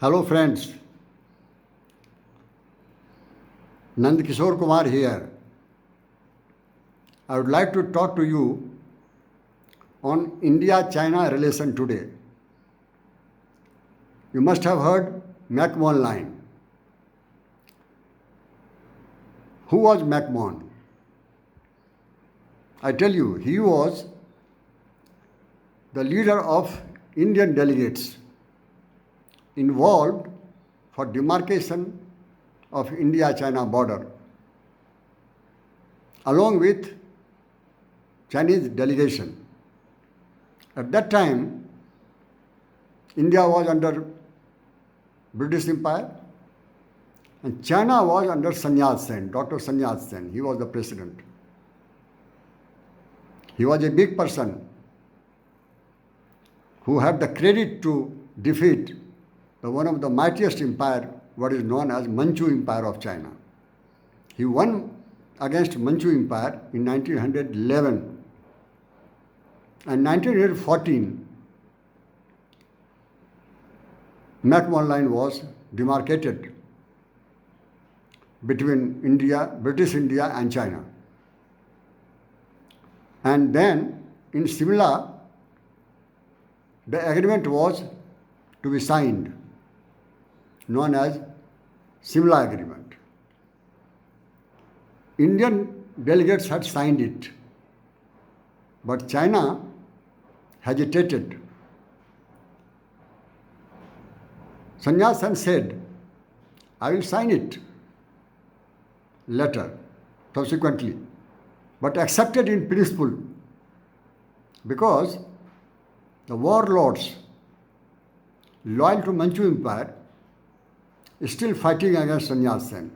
Hello friends, Nand Kishore Kumar here. I would like to talk to you on India-China relation today. You must have heard McMahon line. Who was McMahon? I tell you, he was the leader of Indian delegates involved for demarcation of India-China border, along with Chinese delegation. At that time, India was under British Empire and China was under Sun Yat-sen, Dr. Sun Yat-sen. He was the president. He was a big person who had the credit to defeat one of the mightiest empire, what is known as Manchu Empire of China. He won against Manchu Empire in 1911 and 1914. McMahon line was demarcated between British India and China. And then in Simla, the agreement was to be signed, known as Simla Agreement. Indian delegates had signed it, but China hesitated. Sun Yat-sen said, I will sign it later, subsequently, but accepted in principle because the warlords loyal to Manchu Empire is still fighting against Sun Yat-sen.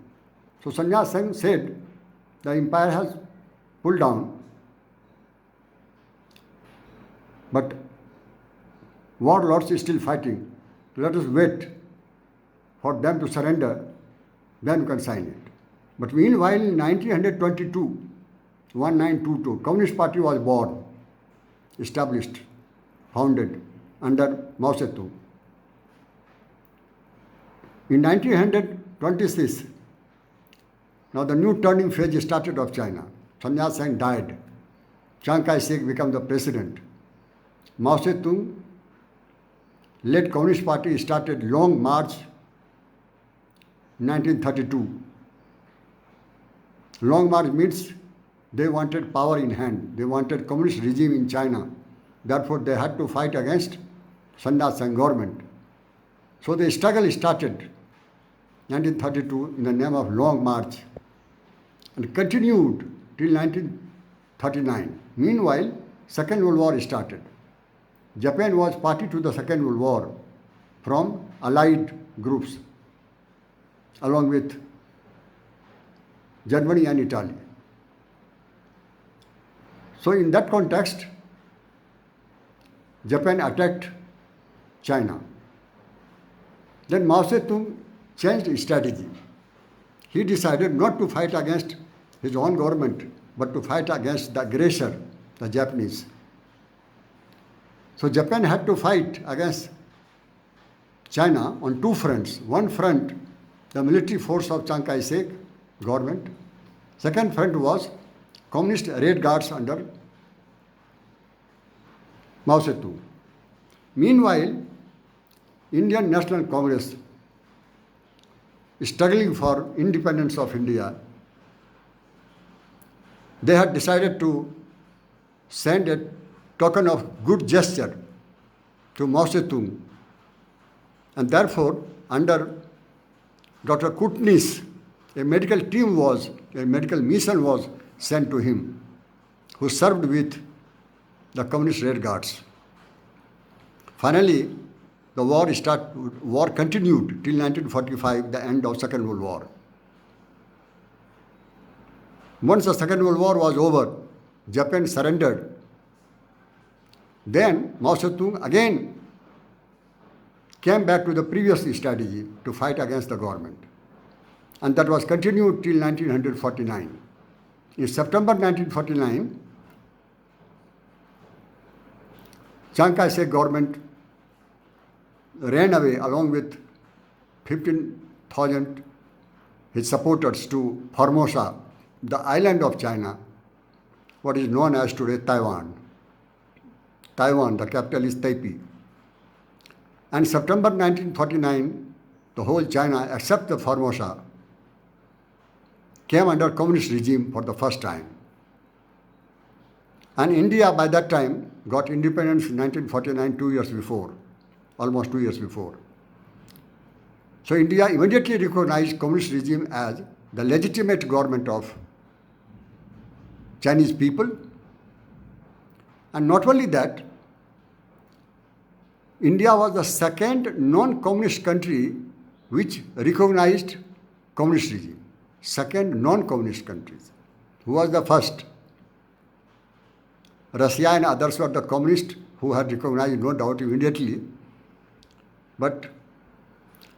So Sun Yat-sen said, the empire has pulled down, but warlords is still fighting. Let us wait for them to surrender, then we can sign it. But meanwhile, in 1922, Communist Party was born, established, founded under Mao Zedong. In 1926, now the new turning phase started of China. Sun Yat-sen died. Chiang Kai-shek became the president. Mao Zedong led Communist Party started Long March 1932. Long March means they wanted power in hand. They wanted communist regime in China. Therefore, they had to fight against Sun Yat-sen government. So the struggle started 1932 in the name of Long March and continued till 1939. Meanwhile, Second World War started. Japan was party to the Second World War from allied groups along with Germany and Italy. So in that context, Japan attacked China. Then Mao Zedong changed his strategy. He decided not to fight against his own government, but to fight against the aggressor, the Japanese. So Japan had to fight against China on two fronts. One front, the military force of Chiang Kai-shek government. Second front was communist Red Guards under Mao Zedong. Meanwhile, Indian National Congress struggling for independence of India, they had decided to send a token of good gesture to Mao Zedong. And therefore, under Dr. Kutnis, a medical mission was sent to him, who served with the Communist Red Guards. Finally, the war continued till 1945, the end of Second World War. Once the Second World War was over, Japan surrendered. Then Mao Zedong again came back to the previous strategy to fight against the government. And that was continued till 1949. In September 1949, Chiang Kai-shek government ran away along with 15,000 his supporters to Formosa, the island of China, what is known as today Taiwan. Taiwan, the capital is Taipei. And September 1949, the whole China, except the Formosa, came under communist regime for the first time. And India by that time got independence in 1949, 2 years before, almost 2 years before. So India immediately recognized communist regime as the legitimate government of Chinese people. And not only that, India was the second non-communist country which recognized communist regime. Second non-communist countries. Who was the first? Russia and others were the communists who had recognized, no doubt, immediately. But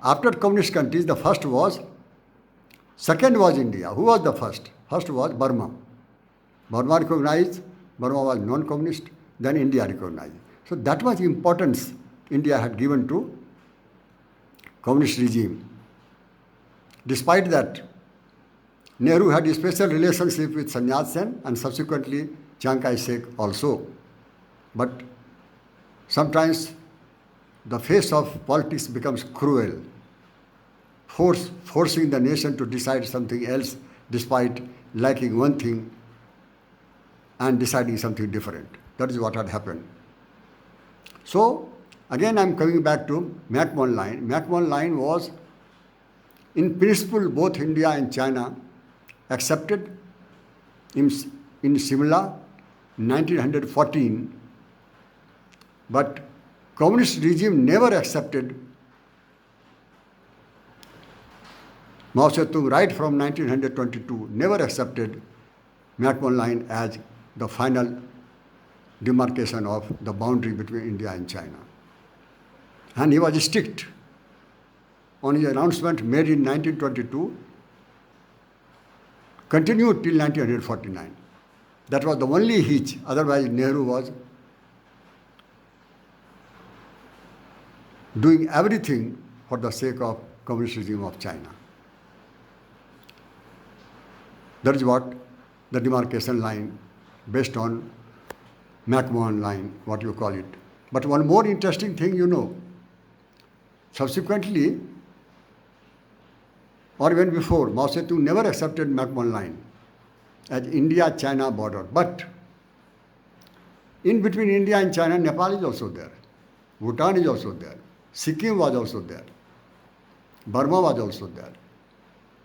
after communist countries, the first was, second was India. Who was the first? First was Burma. Burma recognized, Burma was non-communist, then India recognized. So that was importance India had given to communist regime. Despite that, Nehru had a special relationship with Sun Yat-sen and subsequently Chiang Kai-shek also. But sometimes the face of politics becomes cruel, forcing the nation to decide something else despite liking one thing and deciding something different. That is what had happened. So, again I am coming back to McMahon Line. McMahon Line was, in principle, both India and China accepted in Simla 1914, but communist regime never accepted. Mao Zedong, right from 1922, never accepted McMahon Line as the final demarcation of the boundary between India and China. And he was strict on his announcement made in 1922, continued till 1949. That was the only hitch. Otherwise, Nehru was doing everything for the sake of communist regime of China. That is what the demarcation line based on McMahon Line, what you call it. But one more interesting thing you know, subsequently, or even before, Mao Zedong never accepted McMahon Line as India-China border. But in between India and China, Nepal is also there. Bhutan is also there. Sikkim was also there. Burma was also there.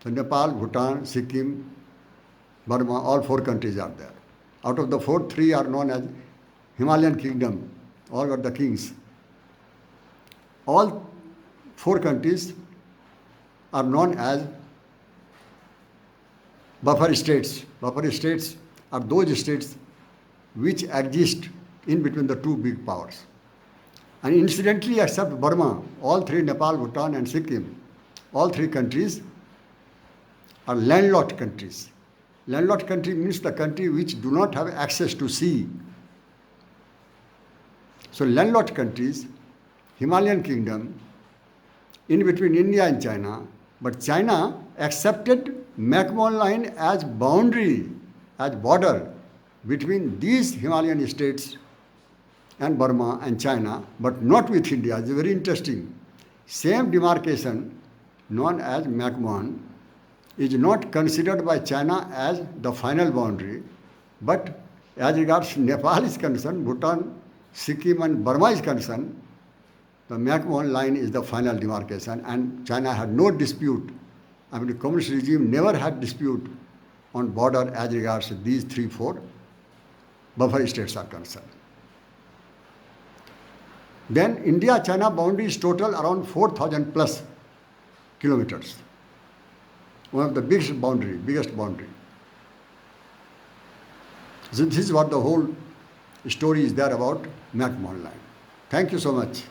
So Nepal, Bhutan, Sikkim, Burma, all four countries are there. Out of the four, three are known as Himalayan kingdom. All were the kings. All four countries are known as buffer states. Buffer states are those states which exist in between the two big powers. And incidentally, except Burma, all three, Nepal, Bhutan and Sikkim, all three countries are landlocked countries. Landlocked country means the country which do not have access to sea. So landlocked countries, Himalayan kingdom, in between India and China, but China accepted McMahon Line as boundary, as border between these Himalayan states and Burma and China, but not with India. It's very interesting. Same demarcation known as McMahon is not considered by China as the final boundary, but as regards Nepal is concerned, Bhutan, Sikkim and Burma is concerned, the McMahon Line is the final demarcation, and China had no dispute. I mean, the communist regime never had dispute on border as regards these 3-4 buffer states are concerned. Then India-China boundary is total around 4,000 plus kilometers. One of the biggest boundary. So this is what the whole story is there about McMahon Line. Thank you so much.